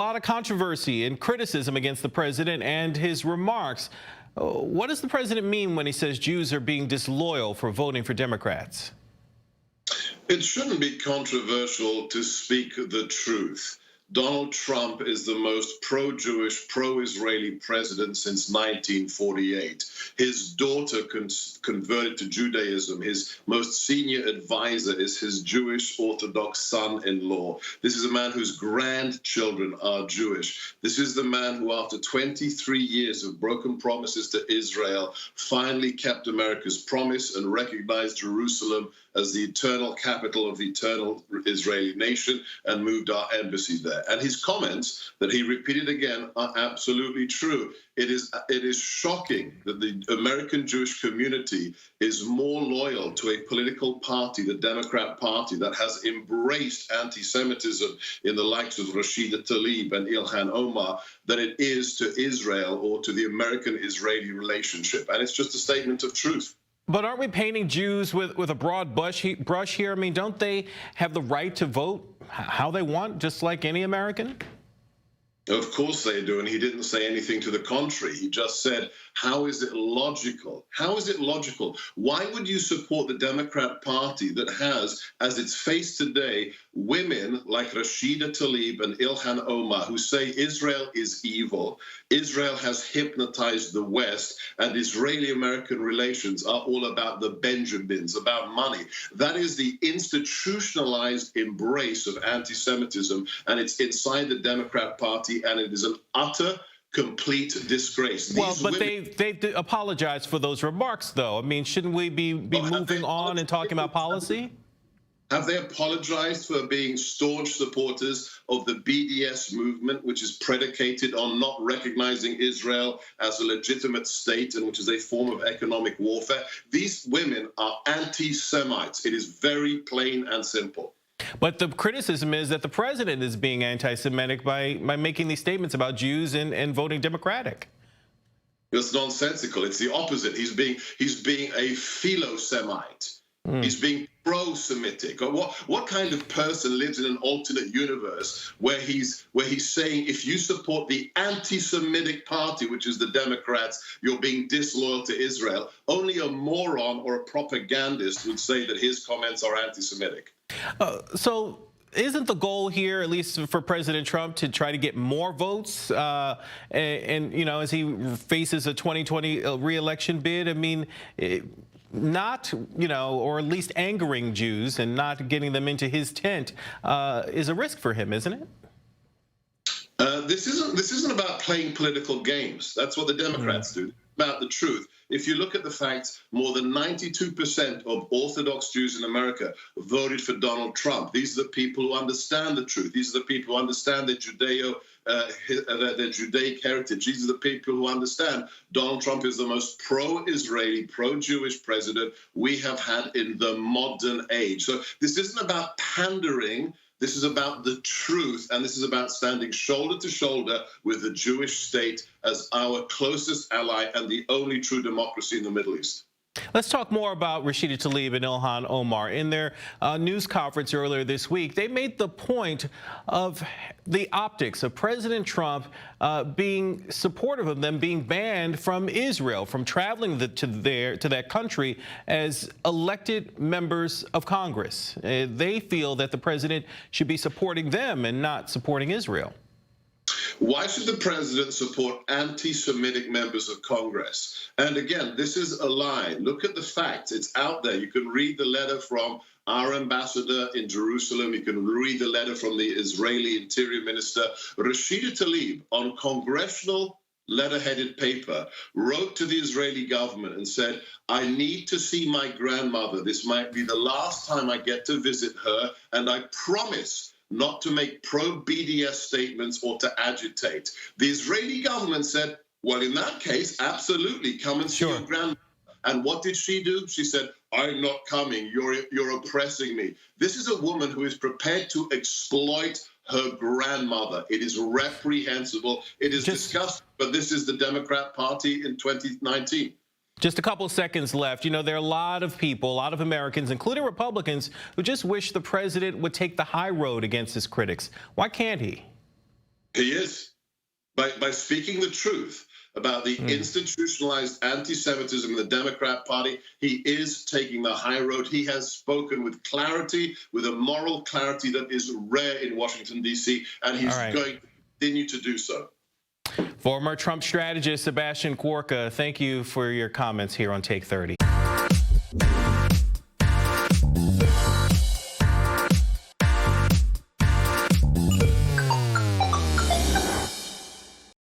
A lot of controversy and criticism against the president and his remarks. What does the president mean when he says Jews are being disloyal for voting for Democrats? It shouldn't be controversial to speak the truth. Donald Trump is the most pro-Jewish, pro-Israeli president since 1948. His daughter converted to Judaism. His most senior advisor is his Jewish Orthodox son-in-law. This is a man whose grandchildren are Jewish. This is the man who, after 23 years of broken promises to Israel, finally kept America's promise and recognized Jerusalem as the eternal capital of the eternal Israeli nation and moved our embassy there. And his comments that he repeated again are absolutely true. It is shocking that the American Jewish community is more loyal to a political party, the Democrat Party, that has embraced anti-Semitism in the likes of Rashida Tlaib and Ilhan Omar than it is to Israel or to the American-Israeli relationship. And it's just a statement of truth. But aren't we painting Jews with a broad brush here? I mean, don't they have the right to vote how they want, just like any American? Of course they do, and he didn't say anything to the contrary. He just said, how is it logical? How is it logical? Why would you support the Democrat Party that has, as its face today, women like Rashida Tlaib and Ilhan Omar who say Israel is evil, Israel has hypnotized the West, and Israeli-American relations are all about the Benjamins, about money? That is the institutionalized embrace of anti-Semitism, and it's inside the Democrat Party, and it is an utter complete disgrace. Well, but they've apologized for those remarks, though. I mean, shouldn't we be moving on and talking about policy? Have they apologized for being staunch supporters of the BDS movement, which is predicated on not recognizing Israel as a legitimate state and which is a form of economic warfare? These women are anti-Semites. It is very plain and simple. But the criticism is that the president is being anti-Semitic by making these statements about Jews and voting Democratic. It's nonsensical. It's the opposite. He's being a philo-Semite. He's being pro-Semitic. What kind of person lives in an alternate universe where he's saying, if you support the anti-Semitic party, which is the Democrats, you're being disloyal to Israel? Only a moron or a propagandist would say that his comments are anti-Semitic. So isn't the goal here, at least for President Trump, to try to get more votes? And you know, as he faces a 2020 re-election bid, I mean, not, you know, or at least angering Jews and not getting them into his tent is a risk for him, isn't it? This isn't about playing political games. That's what the Democrats do. It's about the truth. If you look at the facts, more than 92% of Orthodox Jews in America voted for Donald Trump. These are the people who understand the truth. These are the people who understand their their Judaic heritage. These are the people who understand Donald Trump is the most pro-Israeli, pro-Jewish president we have had in the modern age. So this isn't about pandering. This is about the truth, and this is about standing shoulder to shoulder with the Jewish state as our closest ally and the only true democracy in the Middle East. Let's talk more about Rashida Tlaib and Ilhan Omar. In their news conference earlier this week, they made the point of the optics of President Trump being supportive of them being banned from Israel, from traveling to that country as elected members of Congress. They feel that the president should be supporting them and not supporting Israel. Why should the president support anti-Semitic members of Congress? And again, this is a lie. Look at the facts. It's out there. You can read the letter from our ambassador in Jerusalem. You can read the letter from the Israeli Interior Minister. Rashida Tlaib, on congressional letter-headed paper, wrote to the Israeli government and said, I need to see my grandmother. This might be the last time I get to visit her, and I promise not to make pro-BDS statements or to agitate. The Israeli government said, well, in that case, absolutely, come and see your grandmother. And what did she do? She said, I'm not coming, you're oppressing me. This is a woman who is prepared to exploit her grandmother. It is reprehensible, it is disgusting, but this is the Democrat Party in 2019. Just a couple of seconds left. You know, there are a lot of people, a lot of Americans, including Republicans, who just wish the president would take the high road against his critics. Why can't he? He is. By speaking the truth about the institutionalized anti-Semitism in the Democrat Party, he is taking the high road. He has spoken with clarity, with a moral clarity that is rare in Washington, D.C., and he's going to continue to do so. Former Trump strategist Sebastian Gorka, thank you for your comments here on Take 30.